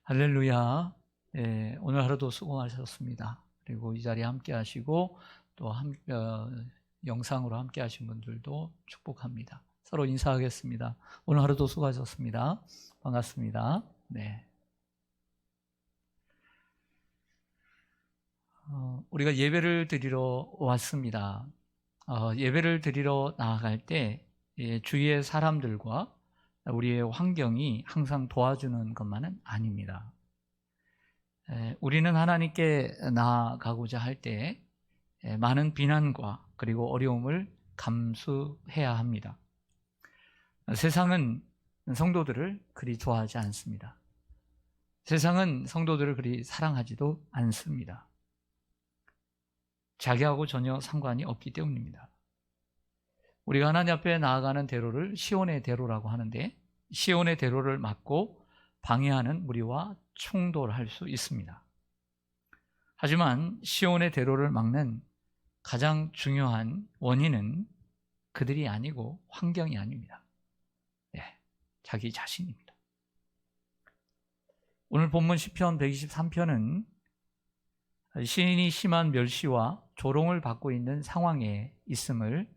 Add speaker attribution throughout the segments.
Speaker 1: 할렐루야. 오늘 하루도 수고하셨습니다. 그리고 이 자리에 함께 하시고 또 영상으로 함께 하신 분들도 축복합니다. 서로 인사하겠습니다. 오늘 하루도 수고하셨습니다. 반갑습니다. 네. 우리가 예배를 드리러 왔습니다. 예배를 드리러 나아갈 때 주위의 사람들과 우리의 환경이 항상 도와주는 것만은 아닙니다. 우리는 하나님께 나아가고자 할 때 많은 비난과 그리고 어려움을 감수해야 합니다. 세상은 성도들을 그리 좋아하지 않습니다. 세상은 성도들을 그리 사랑하지도 않습니다. 자기하고 전혀 상관이 없기 때문입니다. 우리가 하나님 앞에 나아가는 대로를 시온의 대로라고 하는데, 시온의 대로를 막고 방해하는 무리와 충돌할 수 있습니다. 하지만 시온의 대로를 막는 가장 중요한 원인은 그들이 아니고 환경이 아닙니다. 자기 자신입니다. 오늘 본문 시편 123편은 시인이 심한 멸시와 조롱을 받고 있는 상황에 있음을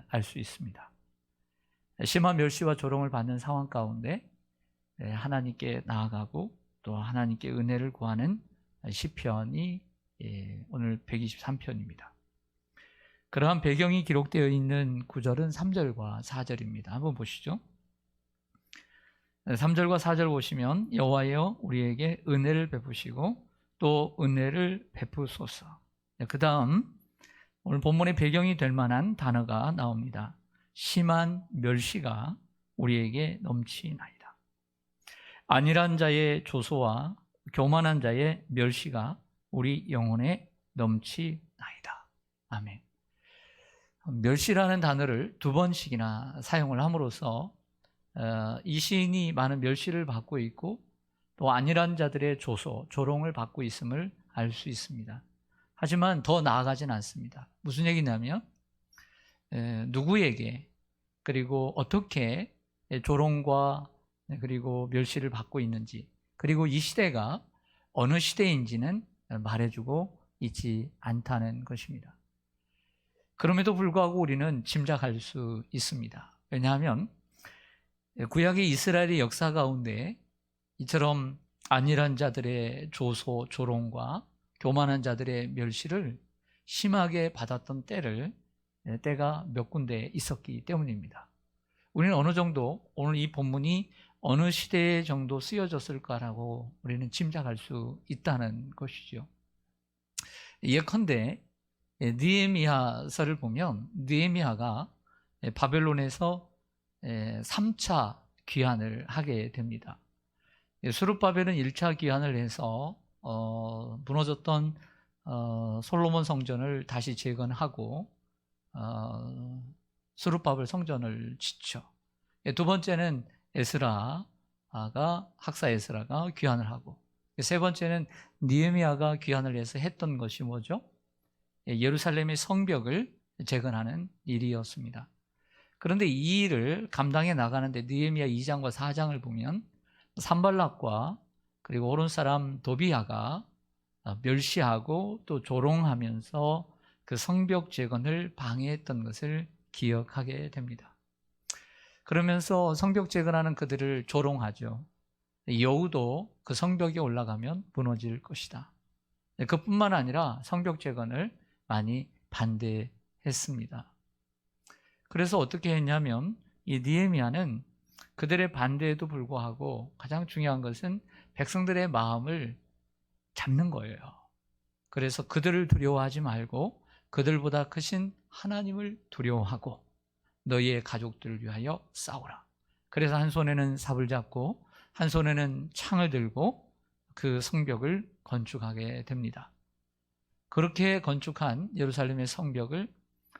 Speaker 1: 알 수 있습니다. 심한 멸시와 조롱을 받는 상황 가운데 하나님께 나아가고 또 하나님께 은혜를 구하는 시편이 오늘 123편입니다. 그러한 배경이 기록되어 있는 구절은 3절과 4절입니다. 한번 보시죠. 3절과 4절 보시면 여호와여 우리에게 은혜를 베푸시고 또 은혜를 베푸소서. 그 다음 오늘 본문의 배경이 될 만한 단어가 나옵니다. 심한 멸시가 우리에게 넘치나이다. 안일한 자의 조소와 교만한 자의 멸시가 우리 영혼에 넘치나이다. 아멘. 멸시라는 단어를 두 번씩이나 사용을 함으로써 이 시인이 많은 멸시를 받고 있고 또 안일한 자들의 조소, 조롱을 받고 있음을 알 수 있습니다. 하지만 더 나아가진 않습니다. 무슨 얘기냐면 누구에게 그리고 어떻게 조롱과 그리고 멸시를 받고 있는지, 그리고 이 시대가 어느 시대인지는 말해주고 있지 않다는 것입니다. 그럼에도 불구하고 우리는 짐작할 수 있습니다. 왜냐하면 구약의 이스라엘의 역사 가운데 이처럼 안일한 자들의 조소, 조롱과 교만한 자들의 멸시를 심하게 받았던 때가 몇 군데 있었기 때문입니다. 우리는 어느 정도 오늘 이 본문이 어느 시대에 정도 쓰여졌을까라고 우리는 짐작할 수 있다는 것이죠. 예컨대 느헤미야서를 보면 느헤미야가 바벨론에서 3차 귀환을 하게 됩니다. 스룹바벨은 1차 귀환을 해서 무너졌던 솔로몬 성전을 다시 재건하고 스룹바벨 성전을 짓죠. 두 번째는 학사 에스라가 귀환을 하고, 세 번째는 느헤미야가 귀환을 해서 했던 것이 뭐죠? 예루살렘의 성벽을 재건하는 일이었습니다. 그런데 이 일을 감당해 나가는데 느헤미야 2장과 4장을 보면 산발락과 그리고 오른 사람 도비야가 멸시하고 또 조롱하면서 그 성벽 재건을 방해했던 것을 기억하게 됩니다. 그러면서 성벽 재건하는 그들을 조롱하죠. 여우도 그 성벽에 올라가면 무너질 것이다. 그뿐만 아니라 성벽 재건을 많이 반대했습니다. 그래서 어떻게 했냐면 이 느헤미야는 그들의 반대에도 불구하고 가장 중요한 것은 백성들의 마음을 잡는 거예요. 그래서 그들을 두려워하지 말고 그들보다 크신 하나님을 두려워하고 너희의 가족들을 위하여 싸우라. 그래서 한 손에는 삽을 잡고 한 손에는 창을 들고 그 성벽을 건축하게 됩니다. 그렇게 건축한 예루살렘의 성벽을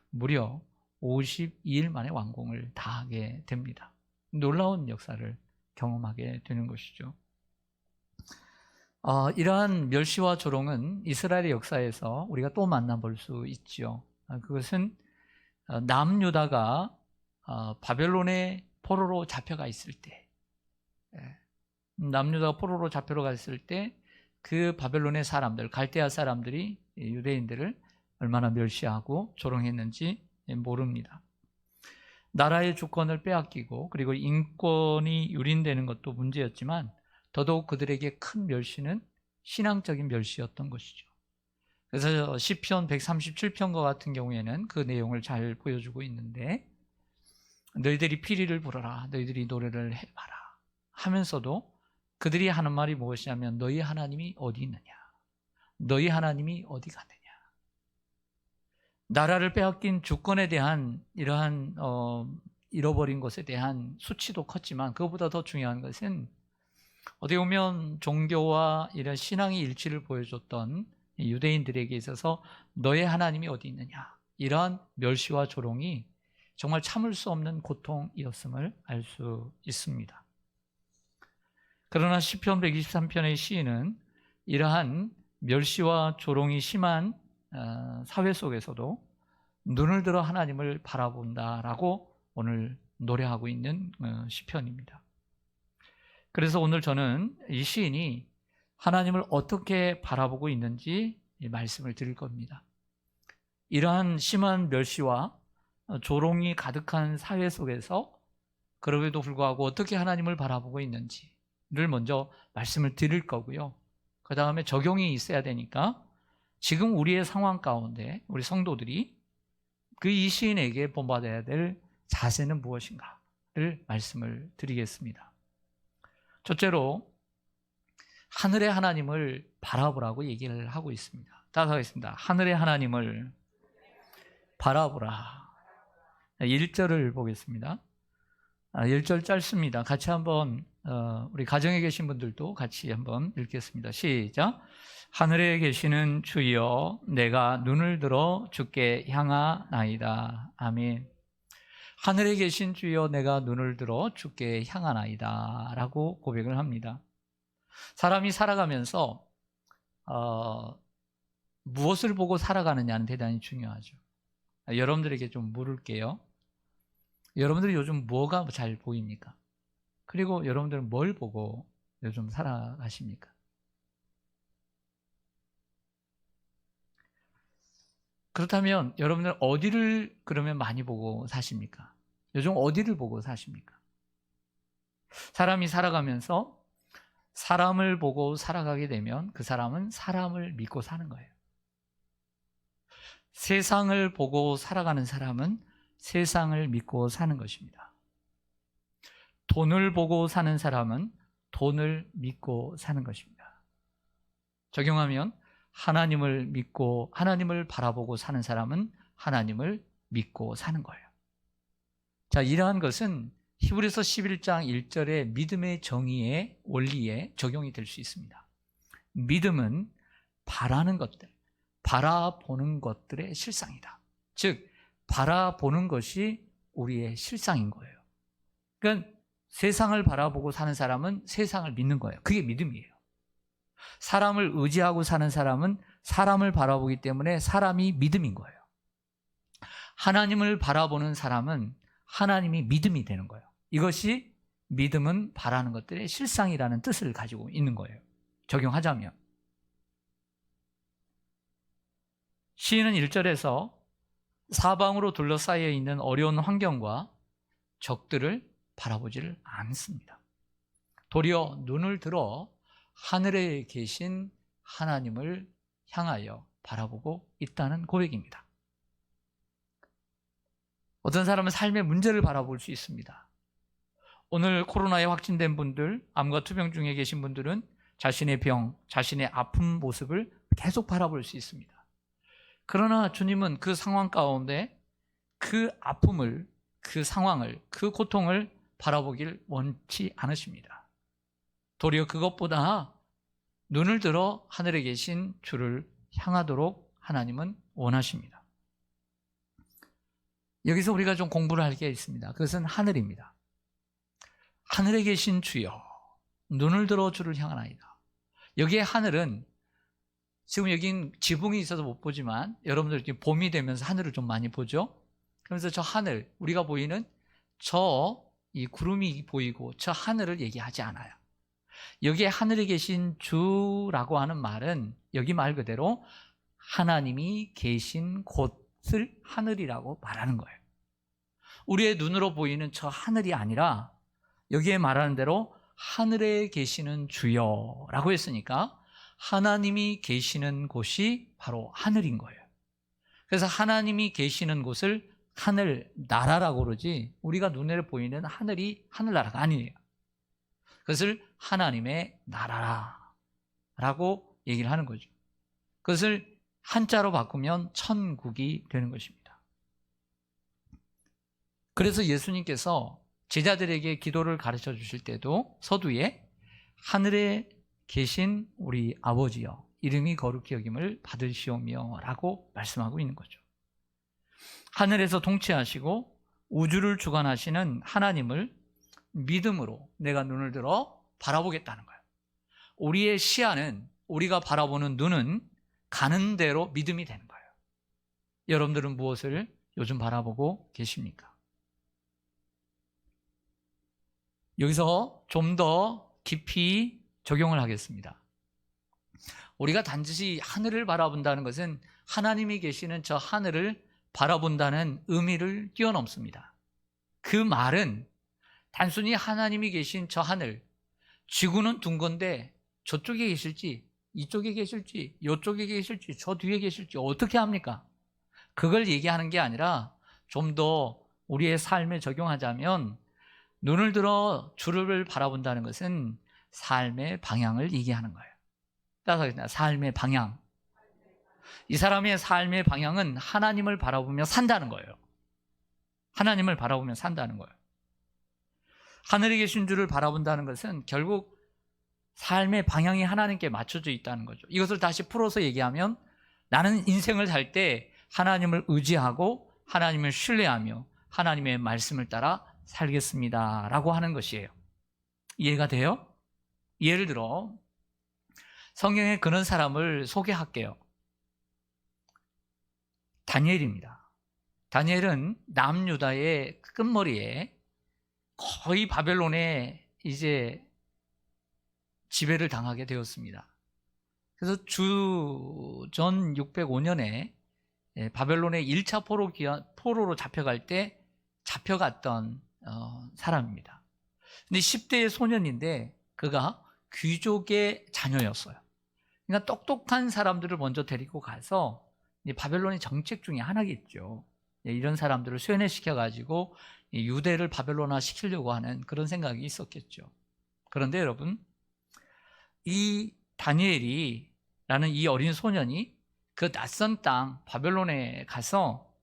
Speaker 1: 무려 52일 만에 완공을 다하게 됩니다. 놀라운 역사를 경험하게 되는 것이죠. 이러한 멸시와 조롱은 이스라엘의 역사에서 우리가 또 만나볼 수 있죠. 그것은 남유다가 바벨론의 포로로 잡혀가 있을 때 남유다가 포로로 잡혀러 갔을 때 그 바벨론의 사람들, 갈대아 사람들이 유대인들을 얼마나 멸시하고 조롱했는지 모릅니다. 나라의 주권을 빼앗기고 그리고 인권이 유린되는 것도 문제였지만 더더욱 그들에게 큰 멸시는 신앙적인 멸시였던 것이죠. 그래서 시편 137편과 같은 경우에는 그 내용을 잘 보여주고 있는데, 너희들이 피리를 불어라, 너희들이 노래를 해봐라 하면서도 그들이 하는 말이 무엇이냐면 너희 하나님이 어디 있느냐, 너희 하나님이 어디 갔느냐. 나라를 빼앗긴 주권에 대한 이러한 잃어버린 것에 대한 수치도 컸지만 그것보다 더 중요한 것은 어떻게 보면 종교와 이런 신앙의 일치를 보여줬던 유대인들에게 있어서 너의 하나님이 어디 있느냐, 이러한 멸시와 조롱이 정말 참을 수 없는 고통이었음을 알 수 있습니다. 그러나 시편 123편의 시인은 이러한 멸시와 조롱이 심한 사회 속에서도 눈을 들어 하나님을 바라본다라고 오늘 노래하고 있는 시편입니다. 그래서 오늘 저는 이 시인이 하나님을 어떻게 바라보고 있는지 말씀을 드릴 겁니다. 이러한 심한 멸시와 조롱이 가득한 사회 속에서 그럼에도 불구하고 어떻게 하나님을 바라보고 있는지를 먼저 말씀을 드릴 거고요. 그 다음에 적용이 있어야 되니까 지금 우리의 상황 가운데 우리 성도들이 그 이 시인에게 본받아야 될 자세는 무엇인가를 말씀을 드리겠습니다. 첫째로 하늘의 하나님을 바라보라고 얘기를 하고 있습니다. 따라서 하겠습니다. 하늘의 하나님을 바라보라. 1절을 보겠습니다. 1절 짧습니다. 같이 한번 우리 가정에 계신 분들도 같이 한번 읽겠습니다. 시작. 하늘에 계시는 주여, 내가 눈을 들어 주께 향하나이다. 아멘. 하늘에 계신 주여, 내가 눈을 들어 주께 향하나이다 라고 고백을 합니다. 사람이 살아가면서 무엇을 보고 살아가느냐는 대단히 중요하죠. 여러분들에게 좀 물을게요. 여러분들이 요즘 뭐가 잘 보입니까? 그리고 여러분들은 뭘 보고 요즘 살아가십니까? 그렇다면 여러분들은 어디를 그러면 많이 보고 사십니까? 요즘 어디를 보고 사십니까? 사람이 살아가면서 사람을 보고 살아가게 되면 그 사람은 사람을 믿고 사는 거예요. 세상을 보고 살아가는 사람은 세상을 믿고 사는 것입니다. 돈을 보고 사는 사람은 돈을 믿고 사는 것입니다. 적용하면 하나님을 믿고 하나님을 바라보고 사는 사람은 하나님을 믿고 사는 거예요. 자, 이러한 것은 히브리서 11장 1절의 믿음의 정의의 원리에 적용이 될 수 있습니다. 믿음은 바라는 것들, 바라보는 것들의 실상이다. 즉, 바라보는 것이 우리의 실상인 거예요. 그러니까 세상을 바라보고 사는 사람은 세상을 믿는 거예요. 그게 믿음이에요. 사람을 의지하고 사는 사람은 사람을 바라보기 때문에 사람이 믿음인 거예요. 하나님을 바라보는 사람은 하나님이 믿음이 되는 거예요. 이것이 믿음은 바라는 것들의 실상이라는 뜻을 가지고 있는 거예요. 적용하자면 시인은 1절에서 사방으로 둘러싸여 있는 어려운 환경과 적들을 바라보지를 않습니다. 도리어 눈을 들어 하늘에 계신 하나님을 향하여 바라보고 있다는 고백입니다. 어떤 사람은 삶의 문제를 바라볼 수 있습니다. 오늘 코로나에 확진된 분들, 암과 투병 중에 계신 분들은 자신의 병, 자신의 아픈 모습을 계속 바라볼 수 있습니다. 그러나 주님은 그 상황 가운데 그 아픔을, 그 상황을, 그 고통을 바라보길 원치 않으십니다. 도리어 그것보다 눈을 들어 하늘에 계신 주를 향하도록 하나님은 원하십니다. 여기서 우리가 좀 공부를 할 게 있습니다. 그것은 하늘입니다. 하늘에 계신 주여, 눈을 들어 주를 향하나이다. 여기에 하늘은 지금 여긴 지붕이 있어서 못 보지만 여러분들 이렇게 봄이 되면서 하늘을 좀 많이 보죠. 그래서 저 하늘, 우리가 보이는 저 이 구름이 보이고 저 하늘을 얘기하지 않아요. 여기에 하늘에 계신 주라고 하는 말은 여기 말 그대로 하나님이 계신 곳을 하늘이라고 말하는 거예요. 우리의 눈으로 보이는 저 하늘이 아니라 여기에 말하는 대로 하늘에 계시는 주여라고 했으니까 하나님이 계시는 곳이 바로 하늘인 거예요. 그래서 하나님이 계시는 곳을 하늘 나라라고 그러지 우리가 눈에 보이는 하늘이 하늘나라가 아니에요. 그것을 하나님의 나라라고 얘기를 하는 거죠. 그것을 한자로 바꾸면 천국이 되는 것입니다. 그래서 예수님께서 제자들에게 기도를 가르쳐 주실 때도 서두에 하늘에 계신 우리 아버지여 이름이 거룩히 여김을 받으시오며 라고 말씀하고 있는 거죠. 하늘에서 통치하시고 우주를 주관하시는 하나님을 믿음으로 내가 눈을 들어 바라보겠다는 거예요. 우리의 시야는, 우리가 바라보는 눈은 가는 대로 믿음이 되는 거예요. 여러분들은 무엇을 요즘 바라보고 계십니까? 여기서 좀 더 깊이 적용을 하겠습니다. 우리가 단지 하늘을 바라본다는 것은 하나님이 계시는 저 하늘을 바라본다는 의미를 뛰어넘습니다. 그 말은 단순히 하나님이 계신 저 하늘, 지구는 둥건데 저쪽에 계실지, 이쪽에 계실지, 이쪽에 계실지, 저 뒤에 계실지 어떻게 합니까? 그걸 얘기하는 게 아니라 좀 더 우리의 삶에 적용하자면 눈을 들어 주를 바라본다는 것은 삶의 방향을 얘기하는 거예요. 따라서 삶의 방향. 이 사람의 삶의 방향은 하나님을 바라보며 산다는 거예요. 하나님을 바라보며 산다는 거예요. 하늘에 계신 주를 바라본다는 것은 결국 삶의 방향이 하나님께 맞춰져 있다는 거죠. 이것을 다시 풀어서 얘기하면 나는 인생을 살 때 하나님을 의지하고 하나님을 신뢰하며 하나님의 말씀을 따라 살겠습니다 라고 하는 것이에요. 이해가 돼요? 예를 들어 성경에 그런 사람을 소개할게요. 다니엘입니다. 다니엘은 남유다의 끝머리에 거의 바벨론에 이제 지배를 당하게 되었습니다. 그래서 주전 605년에 바벨론의 1차 포로로 잡혀갈 때 잡혀갔던 사람입니다. 근데 10대의 소년인데 그가 귀족의 자녀였어요. 그러니까 똑똑한 사람들을 먼저 데리고 가서 바벨론의 정책 중에 하나겠죠. 이런 사람들을 쇠뇌시켜가지고 유대를 바벨론화 시키려고 하는 그런 생각이 있었겠죠. 그런데 여러분, 이 다니엘이라는 이 어린 소년이 그 낯선 땅 바벨론에 가서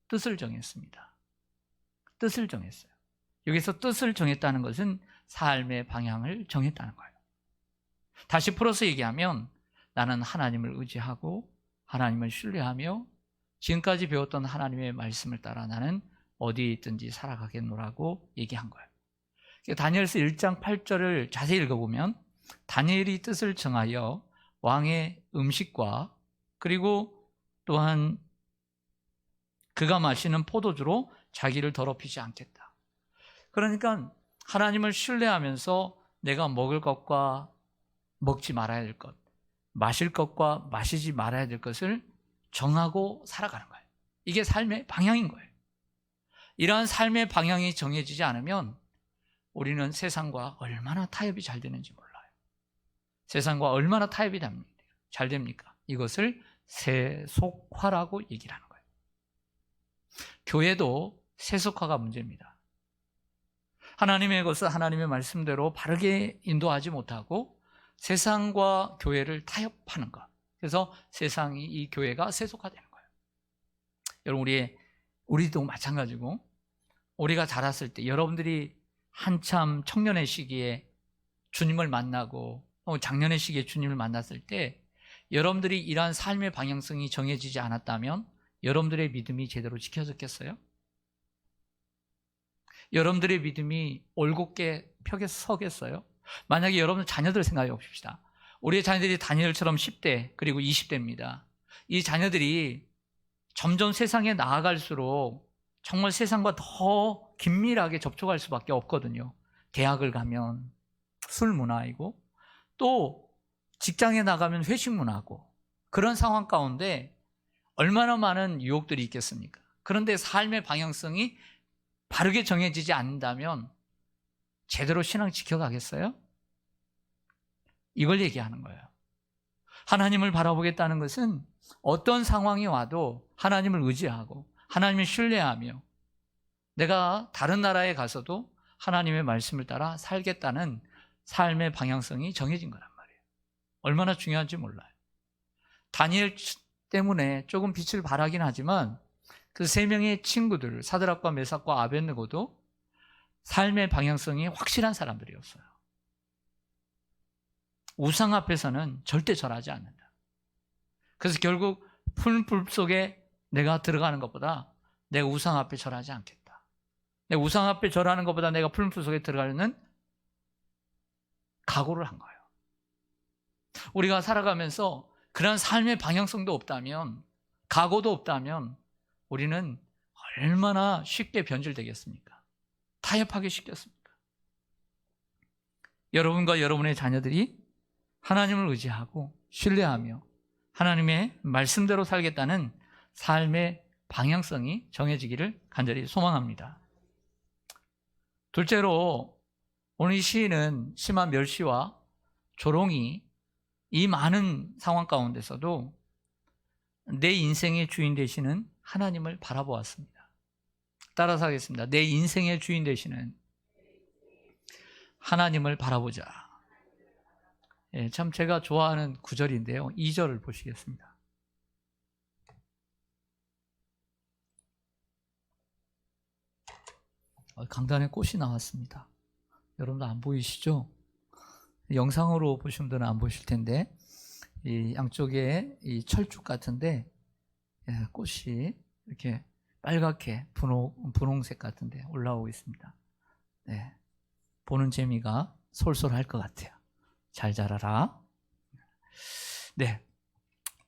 Speaker 1: 뜻을 정했습니다. 뜻을 정했어요. 여기서 뜻을 정했다는 것은 삶의 방향을 정했다는 거예요. 다시 풀어서 얘기하면 나는 하나님을 의지하고 하나님을 신뢰하며 지금까지 배웠던 하나님의 말씀을 따라 나는 어디에 있든지 살아가겠노라고 얘기한 거예요. 다니엘서 1장 8절을 자세히 읽어보면 다니엘이 뜻을 정하여 왕의 음식과 그리고 또한 그가 마시는 포도주로 자기를 더럽히지 않겠다. 그러니까 하나님을 신뢰하면서 내가 먹을 것과 먹지 말아야 될 것, 마실 것과 마시지 말아야 될 것을 정하고 살아가는 거예요. 이게 삶의 방향인 거예요. 이러한 삶의 방향이 정해지지 않으면 우리는 세상과 얼마나 타협이 잘 되는지 몰라요. 세상과 얼마나 타협이 잘 됩니까? 이것을 세속화라고 얘기를 하는 거예요. 교회도 세속화가 문제입니다. 하나님의 것을 하나님의 말씀대로 바르게 인도하지 못하고 세상과 교회를 타협하는 것. 그래서 세상이 이 교회가 세속화되는 거예요. 여러분, 우리도 마찬가지고 우리가 자랐을 때 여러분들이 한참 청년의 시기에 주님을 만나고 장년의 시기에 주님을 만났을 때 여러분들이 이러한 삶의 방향성이 정해지지 않았다면 여러분들의 믿음이 제대로 지켜졌겠어요? 여러분들의 믿음이 올곧게 펴게 서겠어요? 만약에 여러분 자녀들 생각해 봅시다. 우리의 자녀들이 다니엘처럼 10대 그리고 20대입니다. 이 자녀들이 점점 세상에 나아갈수록 정말 세상과 더 긴밀하게 접촉할 수밖에 없거든요. 대학을 가면 술 문화이고 또 직장에 나가면 회식 문화고 그런 상황 가운데 얼마나 많은 유혹들이 있겠습니까? 그런데 삶의 방향성이 바르게 정해지지 않는다면 제대로 신앙 지켜가겠어요? 이걸 얘기하는 거예요. 하나님을 바라보겠다는 것은 어떤 상황이 와도 하나님을 의지하고 하나님을 신뢰하며 내가 다른 나라에 가서도 하나님의 말씀을 따라 살겠다는 삶의 방향성이 정해진 거란 말이에요. 얼마나 중요한지 몰라요. 다니엘 때문에 조금 빛을 발하긴 하지만 그 세 명의 친구들 사드락과 메삭과 아벳느고도 삶의 방향성이 확실한 사람들이었어요. 우상 앞에서는 절대 절하지 않는다. 그래서 결국 풀 속에 내가 들어가는 것보다 내가 우상 앞에 절하지 않겠다. 내가 우상 앞에 절하는 것보다 내가 풀 속에 들어가려는 각오를 한 거예요. 우리가 살아가면서 그런 삶의 방향성도 없다면, 각오도 없다면 우리는 얼마나 쉽게 변질되겠습니까? 타협하기 쉽겠습니까? 여러분과 여러분의 자녀들이 하나님을 의지하고 신뢰하며 하나님의 말씀대로 살겠다는 삶의 방향성이 정해지기를 간절히 소망합니다. 둘째로 오늘 이 시인은 심한 멸시와 조롱이 이 많은 상황 가운데서도 내 인생의 주인 되시는 하나님을 바라보았습니다. 따라서 하겠습니다. 내 인생의 주인 되시는 하나님을 바라보자. 참 제가 좋아하는 구절인데요. 2절을 보시겠습니다. 강단에 꽃이 나왔습니다. 여러분도 안 보이시죠? 영상으로 보신 분들은 안 보실 텐데 이 양쪽에 이 철쭉 같은데 꽃이 이렇게 빨갛게 분홍색 같은데 올라오고 있습니다. 네, 보는 재미가 솔솔할 것 같아요. 잘 자라라. 네,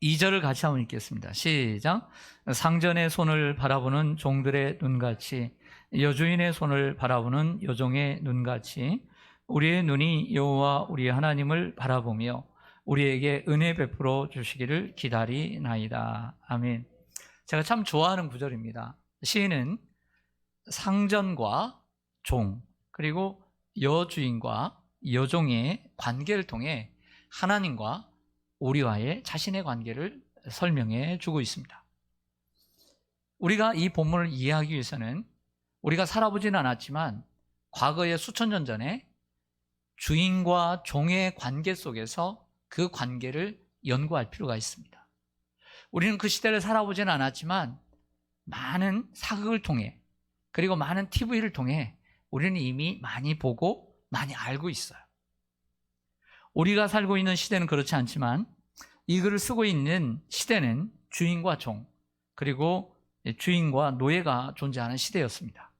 Speaker 1: 2절을 같이 한번 읽겠습니다. 시작. 상전의 손을 바라보는 종들의 눈같이 여주인의 손을 바라보는 여종의 눈같이 우리의 눈이 여호와 우리 하나님을 바라보며 우리에게 은혜 베풀어 주시기를 기다리나이다. 아멘. 제가 참 좋아하는 구절입니다. 시인은 상전과 종 그리고 여주인과 여종의 관계를 통해 하나님과 우리와의 자신의 관계를 설명해 주고 있습니다. 우리가 이 본문을 이해하기 위해서는 우리가 살아보지는 않았지만 과거에 수천 년 전에 주인과 종의 관계 속에서 그 관계를 연구할 필요가 있습니다. 우리는 그 시대를 살아보지는 않았지만 많은 사극을 통해 그리고 많은 TV를 통해 우리는 이미 많이 보고 많이 알고 있어요. 우리가 살고 있는 시대는 그렇지 않지만 이 글을 쓰고 있는 시대는 주인과 종 그리고 주인과 노예가 존재하는 시대였습니다.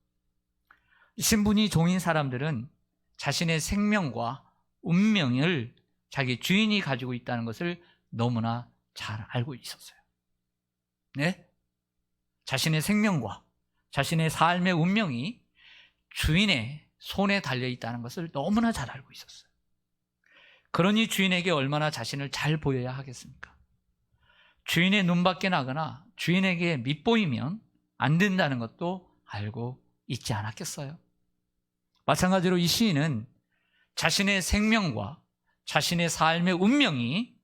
Speaker 1: 신분이 종인 사람들은 자신의 생명과 운명을 자기 주인이 가지고 있다는 것을 너무나 잘 알고 있었어요. 네? 자신의 생명과 자신의 삶의 운명이 주인의 손에 달려 있다는 것을 너무나 잘 알고 있었어요. 그러니 주인에게 얼마나 자신을 잘 보여야 하겠습니까? 주인의 눈밖에 나거나 주인에게 밉보이면 안 된다는 것도 알고 있지 않았겠어요? 마찬가지로 이 시인은 자신의 생명과 자신의 삶의 운명이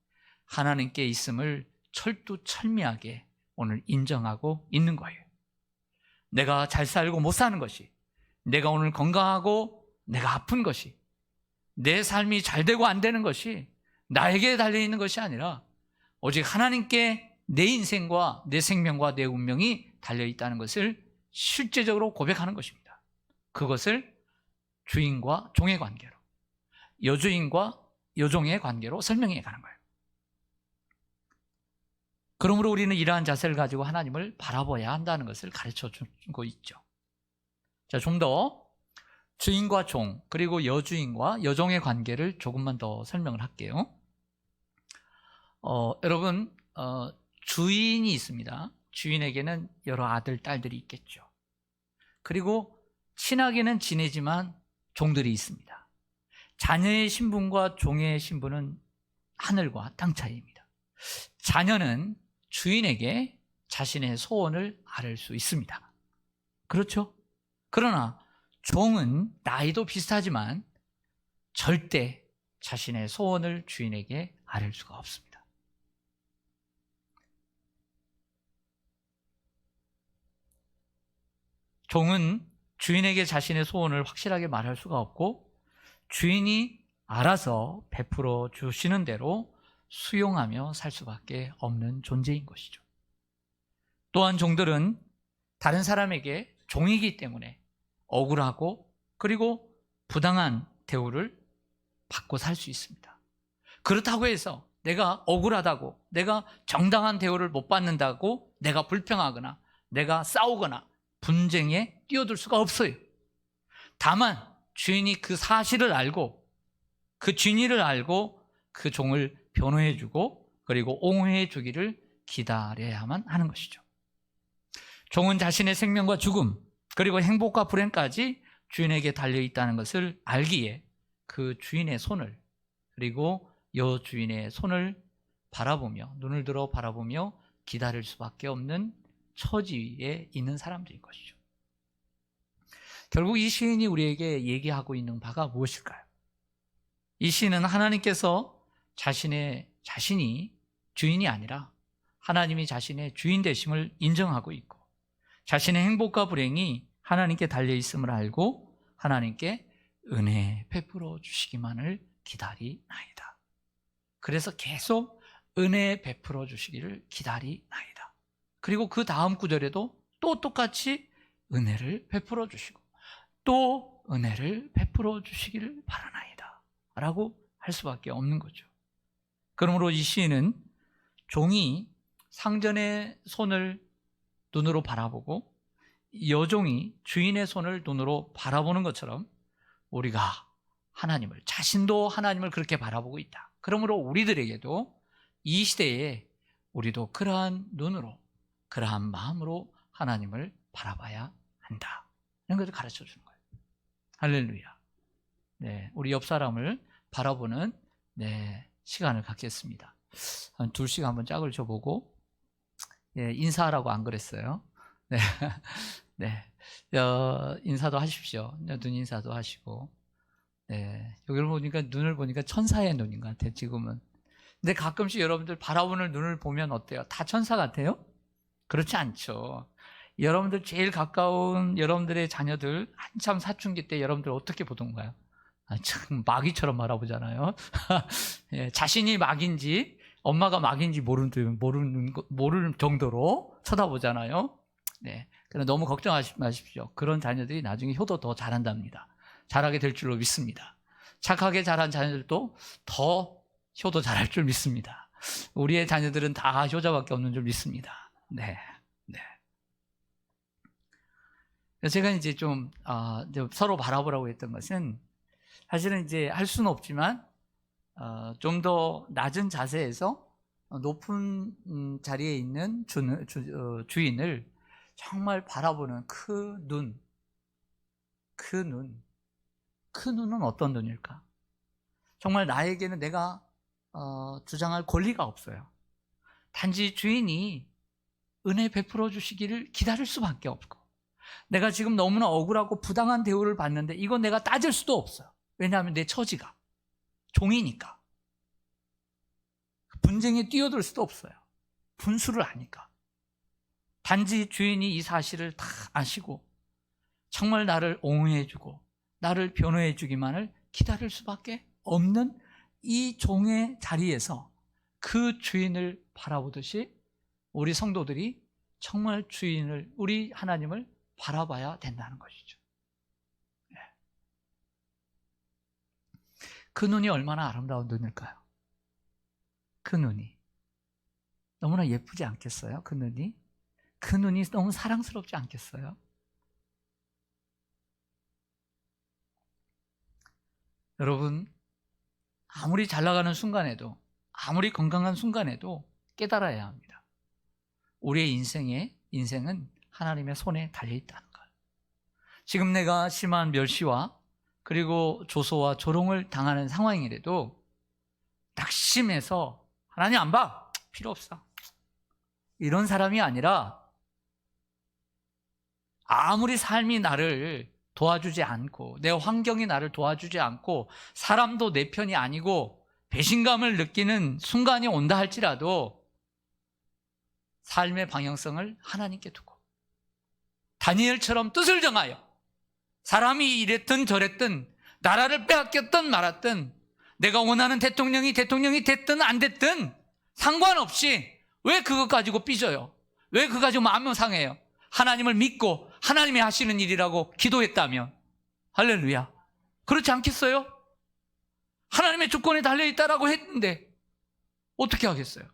Speaker 1: 하나님께 있음을 철두철미하게 오늘 인정하고 있는 거예요. 내가 잘 살고 못 사는 것이, 내가 오늘 건강하고 내가 아픈 것이, 내 삶이 잘 되고 안 되는 것이 나에게 달려있는 것이 아니라 오직 하나님께 내 인생과 내 생명과 내 운명이 달려있다는 것을 실제적으로 고백하는 것입니다. 그것을 주인과 종의 관계로, 여주인과 여종의 관계로 설명해 가는 거예요. 그러므로 우리는 이러한 자세를 가지고 하나님을 바라봐야 한다는 것을 가르쳐 주고 있죠. 자, 좀 더 주인과 종 그리고 여주인과 여종의 관계를 조금만 더 설명을 할게요. 여러분 주인이 있습니다. 주인에게는 여러 아들, 딸들이 있겠죠. 그리고 친하게는 지내지만 종들이 있습니다. 자녀의 신분과 종의 신분은 하늘과 땅 차이입니다. 자녀는 주인에게 자신의 소원을 아뢰 수 있습니다. 그렇죠? 그러나 종은 나이도 비슷하지만 절대 자신의 소원을 주인에게 아뢰 수가 없습니다. 종은 주인에게 자신의 소원을 확실하게 말할 수가 없고 주인이 알아서 베풀어 주시는 대로 수용하며 살 수밖에 없는 존재인 것이죠. 또한 종들은 다른 사람에게 종이기 때문에 억울하고 그리고 부당한 대우를 받고 살 수 있습니다. 그렇다고 해서 내가 억울하다고, 내가 정당한 대우를 못 받는다고 내가 불평하거나 내가 싸우거나 분쟁에 뛰어들 수가 없어요. 다만 주인이 그 사실을 알고 그 진위를 알고 그 종을 변호해주고 그리고 옹호해주기를 기다려야만 하는 것이죠. 종은 자신의 생명과 죽음 그리고 행복과 불행까지 주인에게 달려있다는 것을 알기에 그 주인의 손을 그리고 여주인의 손을 바라보며 눈을 들어 바라보며 기다릴 수밖에 없는 처지에 있는 사람들인 것이죠. 결국 이 시인이 우리에게 얘기하고 있는 바가 무엇일까요? 이 시인은 하나님께서 자신이 주인이 아니라 하나님이 자신의 주인 되심을 인정하고 있고 자신의 행복과 불행이 하나님께 달려있음을 알고 하나님께 은혜 베풀어 주시기만을 기다리나이다. 그래서 계속 은혜 베풀어 주시기를 기다리나이다. 그리고 그 다음 구절에도 또 똑같이 은혜를 베풀어 주시고 또 은혜를 베풀어 주시기를 바라나이다 라고 할 수밖에 없는 거죠. 그러므로 이 시인은 종이 상전의 손을 눈으로 바라보고 여종이 주인의 손을 눈으로 바라보는 것처럼 우리가 자신도 하나님을 그렇게 바라보고 있다. 그러므로 우리들에게도 이 시대에 우리도 그러한 눈으로 그러한 마음으로 하나님을 바라봐야 한다. 이런 것을 가르쳐 주는 거예요. 할렐루야. 네, 우리 옆 사람을 바라보는 시간을 갖겠습니다. 한 2시간 한번 짝을 줘보고 인사하라고 안 그랬어요. 네, 네, 인사도 하십시오. 눈 인사도 하시고. 네, 눈을 보니까 천사의 눈인 것 같아요. 지금은. 근데 가끔씩 여러분들 바라보는 눈을 보면 어때요? 다 천사 같아요? 그렇지 않죠. 여러분들 제일 가까운 여러분들의 자녀들 한참 사춘기 때 여러분들 어떻게 보던가요? 참 마귀처럼 바라보잖아요. 예, 자신이 마귀인지 엄마가 마귀인지 모르는 정도로 쳐다보잖아요. 네, 그러나 너무 걱정하지 마십시오. 그런 자녀들이 나중에 효도 더 잘한답니다. 잘하게 될 줄로 믿습니다. 착하게 자란 자녀들도 더 효도 잘할 줄 믿습니다. 우리의 자녀들은 다 효자밖에 없는 줄 믿습니다. 네. 제가 이제 좀 서로 바라보라고 했던 것은 사실은 이제 할 수는 없지만 좀 더 낮은 자세에서 높은 자리에 있는 주인을 정말 바라보는 그 눈은 어떤 눈일까? 정말 나에게는 내가 주장할 권리가 없어요. 단지 주인이 은혜 베풀어 주시기를 기다릴 수밖에 없고 내가 지금 너무나 억울하고 부당한 대우를 받는데 이건 내가 따질 수도 없어요. 왜냐하면 내 처지가 종이니까 분쟁에 뛰어들 수도 없어요. 분수를 아니까. 단지 주인이 이 사실을 다 아시고 정말 나를 옹호해주고 나를 변호해주기만을 기다릴 수밖에 없는 이 종의 자리에서 그 주인을 바라보듯이 우리 성도들이 정말 우리 하나님을 바라봐야 된다는 것이죠. 그 눈이 얼마나 아름다운 눈일까요? 그 눈이 너무나 예쁘지 않겠어요? 그 눈이 너무 사랑스럽지 않겠어요? 여러분, 아무리 잘 나가는 순간에도 아무리 건강한 순간에도 깨달아야 합니다. 우리의 인생은 하나님의 손에 달려있다는 것. 지금 내가 심한 멸시와 그리고 조소와 조롱을 당하는 상황이라도 낙심해서 하나님 안 봐, 필요 없어, 이런 사람이 아니라 아무리 삶이 나를 도와주지 않고 내 환경이 나를 도와주지 않고 사람도 내 편이 아니고 배신감을 느끼는 순간이 온다 할지라도 삶의 방향성을 하나님께 두고 다니엘처럼 뜻을 정하여 사람이 이랬든 저랬든 나라를 빼앗겼든 말았든 내가 원하는 대통령이 됐든 안 됐든 상관없이 왜 그것 가지고 삐져요? 왜 그거 가지고 마음 상해요? 하나님을 믿고 하나님이 하시는 일이라고 기도했다면 할렐루야, 그렇지 않겠어요? 하나님의 주권에 달려있다라고 했는데 어떻게 하겠어요?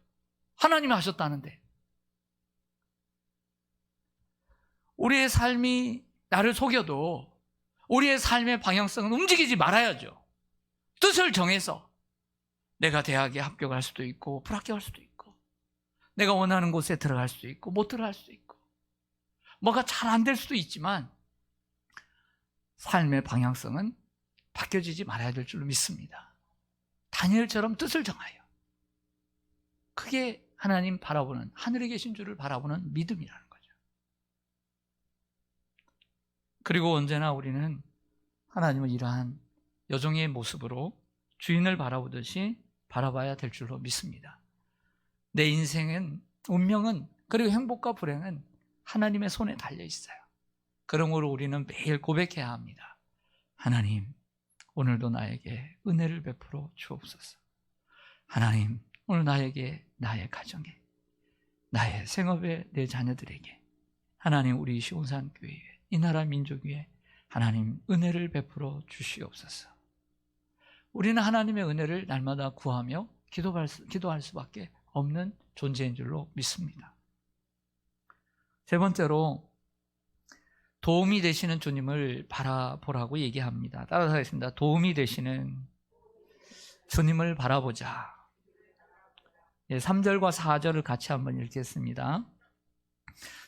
Speaker 1: 하나님이 하셨다는데. 우리의 삶이 나를 속여도 우리의 삶의 방향성은 움직이지 말아야죠. 뜻을 정해서 내가 대학에 합격할 수도 있고 불합격할 수도 있고 내가 원하는 곳에 들어갈 수도 있고 못 들어갈 수도 있고 뭐가 잘 안 될 수도 있지만 삶의 방향성은 바뀌어지지 말아야 될 줄로 믿습니다. 다니엘처럼 뜻을 정하여, 그게 하나님 바라보는, 하늘에 계신 주를 바라보는 믿음이라는 거죠. 그리고 언제나 우리는 하나님을 이러한 여종의 모습으로 주인을 바라보듯이 바라봐야 될 줄로 믿습니다. 내 인생은, 운명은, 그리고 행복과 불행은 하나님의 손에 달려 있어요. 그러므로 우리는 매일 고백해야 합니다. 하나님, 오늘도 나에게 은혜를 베풀어 주옵소서. 하나님, 오늘 나에게, 나의 가정에, 나의 생업에, 내 자녀들에게, 하나님, 우리 시온산교회에, 이 나라 민족 위에 하나님 은혜를 베풀어 주시옵소서. 우리는 하나님의 은혜를 날마다 구하며 기도할 수밖에 없는 존재인 줄로 믿습니다. 세 번째로, 도움이 되시는 주님을 바라보라고 얘기합니다. 따라서 하겠습니다. 도움이 되시는 주님을 바라보자. 3절과 4절을 같이 한번 읽겠습니다.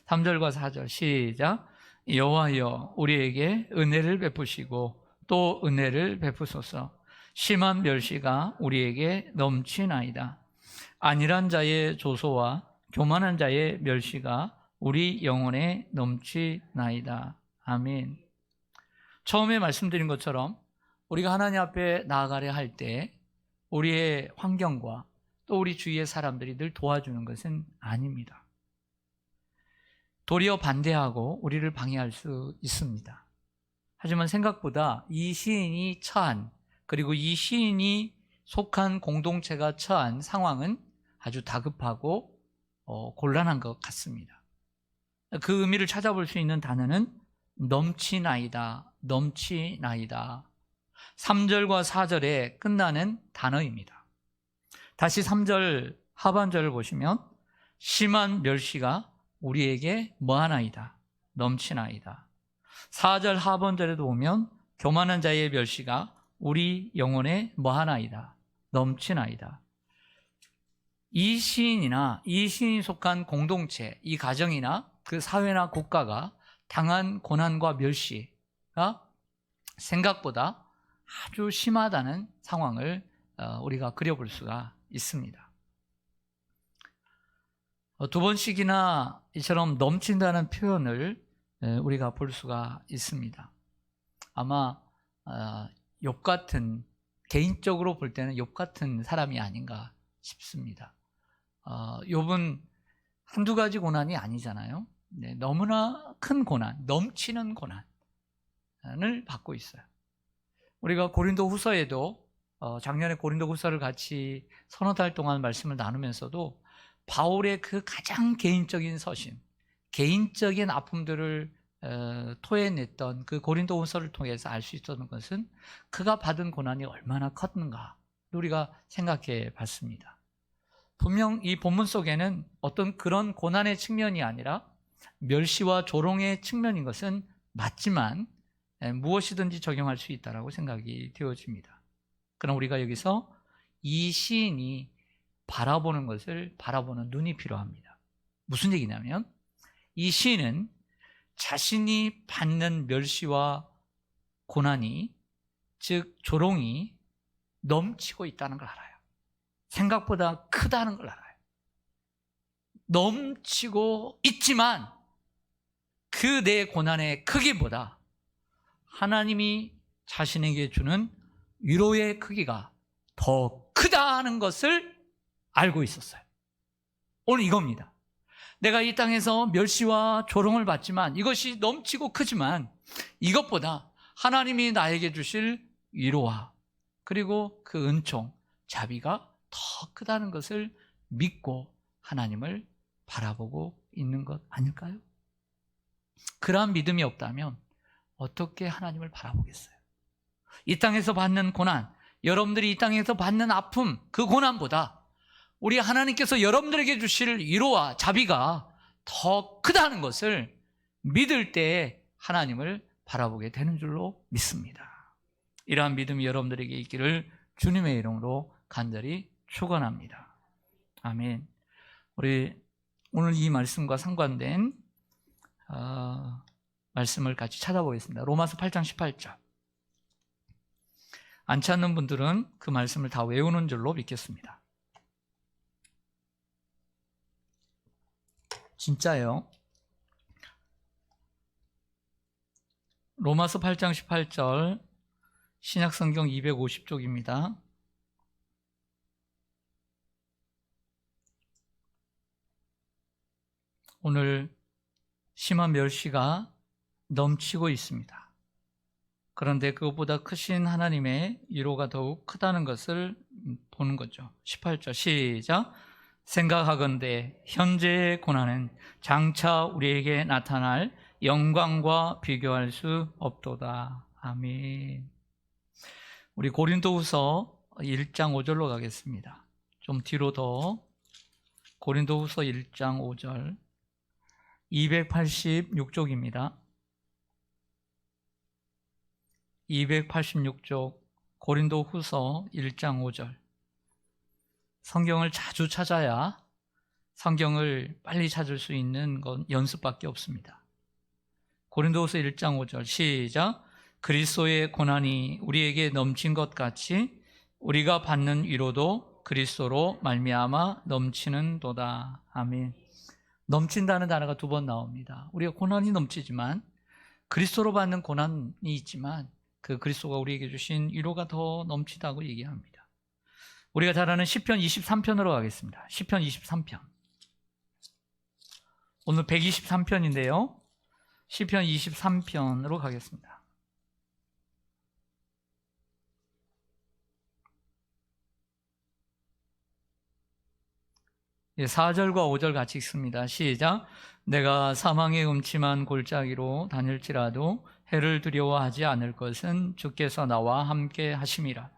Speaker 1: 3절과 4절 시작. 여호와여, 우리에게 은혜를 베푸시고 또 은혜를 베푸소서. 심한 멸시가 우리에게 넘치나이다. 안일한 자의 조소와 교만한 자의 멸시가 우리 영혼에 넘치나이다. 아멘. 처음에 말씀드린 것처럼 우리가 하나님 앞에 나아가려 할 때 우리의 환경과 또 우리 주위의 사람들이 늘 도와주는 것은 아닙니다. 도리어 반대하고 우리를 방해할 수 있습니다. 하지만 생각보다 이 시인이 처한, 그리고 이 시인이 속한 공동체가 처한 상황은 아주 다급하고 곤란한 것 같습니다. 그 의미를 찾아볼 수 있는 단어는 넘치나이다, 넘치나이다. 3절과 4절에 끝나는 단어입니다. 다시 3절 하반절을 보시면 심한 멸시가 우리에게 뭐하나이다, 넘치나이다. 4절 하반절에도 보면 교만한 자의 멸시가 우리 영혼에 뭐하나이다, 넘치나이다. 이 시인이나 이 시인이 속한 공동체, 이 가정이나 그 사회나 국가가 당한 고난과 멸시가 생각보다 아주 심하다는 상황을 우리가 그려볼 수가 있습니다. 두 번씩이나 이처럼 넘친다는 표현을 우리가 볼 수가 있습니다. 아마 욥 같은, 개인적으로 볼 때는 욥 같은 사람이 아닌가 싶습니다. 욥은 한두 가지 고난이 아니잖아요. 네, 너무나 큰 고난, 넘치는 고난을 받고 있어요. 우리가 고린도 후서에도 작년에 고린도 후서를 같이 서너 달 동안 말씀을 나누면서도 바울의 그 가장 개인적인 서신, 개인적인 아픔들을 토해냈던 그 고린도 후서를 통해서 알 수 있었던 것은 그가 받은 고난이 얼마나 컸는가 우리가 생각해 봤습니다. 분명 이 본문 속에는 어떤 그런 고난의 측면이 아니라 멸시와 조롱의 측면인 것은 맞지만 무엇이든지 적용할 수 있다고 생각이 되어집니다. 그럼 우리가 여기서 이 시인이 바라보는 것을 바라보는 눈이 필요합니다. 무슨 얘기냐면 이 시인은 자신이 받는 멸시와 고난이 즉 조롱이 넘치고 있다는 걸 알아요. 생각보다 크다는 걸 알아요. 넘치고 있지만 그 내 고난의 크기보다 하나님이 자신에게 주는 위로의 크기가 더 크다는 것을 알고 있었어요. 오늘 이겁니다. 내가 이 땅에서 멸시와 조롱을 받지만 이것이 넘치고 크지만 이것보다 하나님이 나에게 주실 위로와 그리고 그 은총, 자비가 더 크다는 것을 믿고 하나님을 바라보고 있는 것 아닐까요? 그러한 믿음이 없다면 어떻게 하나님을 바라보겠어요? 이 땅에서 받는 고난, 여러분들이 이 땅에서 받는 아픔, 그 고난보다 우리 하나님께서 여러분들에게 주실 위로와 자비가 더 크다는 것을 믿을 때 하나님을 바라보게 되는 줄로 믿습니다. 이러한 믿음이 여러분들에게 있기를 주님의 이름으로 간절히 축원합니다. 아멘. 우리 오늘 이 말씀과 상관된 말씀을 같이 찾아보겠습니다. 로마서 8장 18절. 안 찾는 분들은 그 말씀을 다 외우는 줄로 믿겠습니다. 진짜예요. 로마서 8장 18절 신약성경 250쪽입니다. 오늘 심한 멸시가 넘치고 있습니다. 그런데 그것보다 크신 하나님의 위로가 더욱 크다는 것을 보는 거죠. 18절 시작. 생각하건대 현재의 고난은 장차 우리에게 나타날 영광과 비교할 수 없도다. 아멘. 우리 고린도후서 1장 5절로 가겠습니다. 좀 뒤로 더. 고린도후서 1장 5절 286쪽입니다. 286쪽 고린도후서 1장 5절. 성경을 자주 찾아야 성경을 빨리 찾을 수 있는 건 연습밖에 없습니다. 고린도후서 1장 5절 시작. 그리스도의 고난이 우리에게 넘친 것 같이 우리가 받는 위로도 그리스도로 말미암아 넘치는도다. 아멘. 넘친다는 단어가 두 번 나옵니다. 우리가 고난이 넘치지만 그리스도로 받는 고난이 있지만 그 그리스도가 우리에게 주신 위로가 더 넘치다고 얘기합니다. 우리가 잘 아는 시편 23편으로 가겠습니다. 시편 23편. 오늘 123편인데요. 시편 23편으로 가겠습니다. 예, 4절과 5절 같이 읽습니다. 시작. 내가 사망의 음침한 골짜기로 다닐지라도 해를 두려워하지 않을 것은 주께서 나와 함께 하심이라.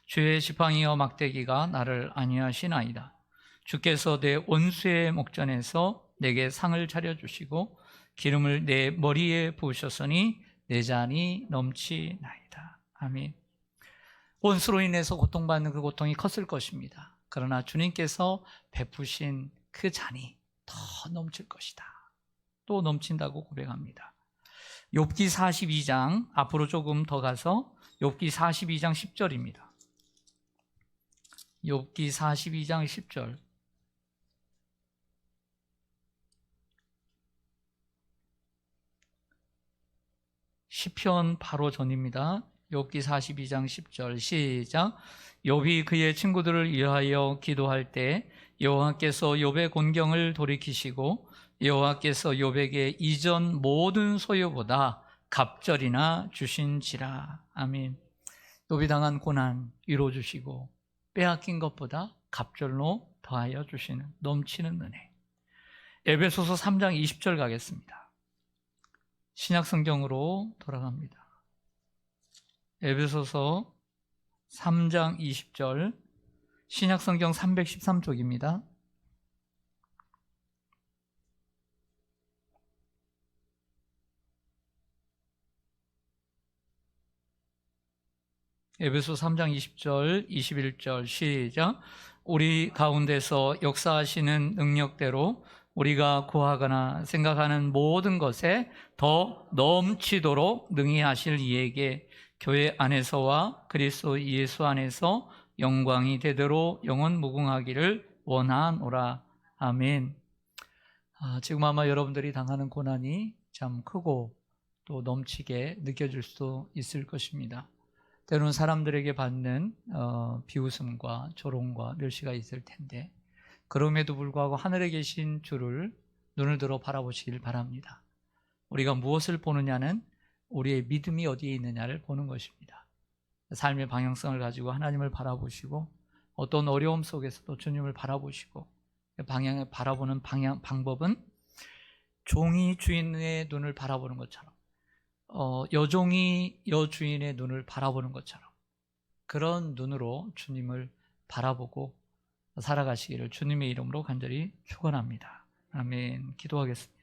Speaker 1: 주의 지팡이와 막대기가 나를 안위하시나이다. 주께서 내 원수의 목전에서 내게 상을 차려주시고 기름을 내 머리에 부으셨으니 내 잔이 넘치나이다. 아멘. 원수로 인해서 고통받는 그 고통이 컸을 것입니다. 그러나 주님께서 베푸신 그 잔이 더 넘칠 것이다. 또 넘친다고 고백합니다. 욥기 42장 앞으로 조금 더 가서 욥기 42장 10절입니다. 욥기 42장 10절. 시편 바로 전입니다. 욥기 42장 10절 시작. 욥이 그의 친구들을 위하여 기도할 때 여호와께서 욥의 곤경을 돌이키시고 여호와께서 욥에게 이전 모든 소유보다 갑절이나 주신지라. 아멘. 욥이 당한 고난 위로 주시고 빼앗긴 것보다 갑절로 더하여 주시는 넘치는 은혜. 에베소서 3장 20절 가겠습니다. 신약성경으로 돌아갑니다. 에베소서 3장 20절 신약성경 313쪽입니다. 에베소 3장 20절 21절 시작. 우리 가운데서 역사하시는 능력대로 우리가 구하거나 생각하는 모든 것에 더 넘치도록 능히 하실 이에게 교회 안에서와 그리스도 예수 안에서 영광이 되도록 영원 무궁하기를 원하노라. 아멘. 지금 아마 여러분들이 당하는 고난이 참 크고 또 넘치게 느껴질 수도 있을 것입니다. 때로는 사람들에게 받는 비웃음과 조롱과 멸시가 있을 텐데, 그럼에도 불구하고 하늘에 계신 주를 눈을 들어 바라보시길 바랍니다. 우리가 무엇을 보느냐는 우리의 믿음이 어디에 있느냐를 보는 것입니다. 삶의 방향성을 가지고 하나님을 바라보시고, 어떤 어려움 속에서도 주님을 바라보시고, 방향을 바라보는 방법은 종이 주인의 눈을 바라보는 것처럼, 여종이 여주인의 눈을 바라보는 것처럼, 그런 눈으로 주님을 바라보고 살아가시기를 주님의 이름으로 간절히 축원합니다. 아멘. 기도하겠습니다.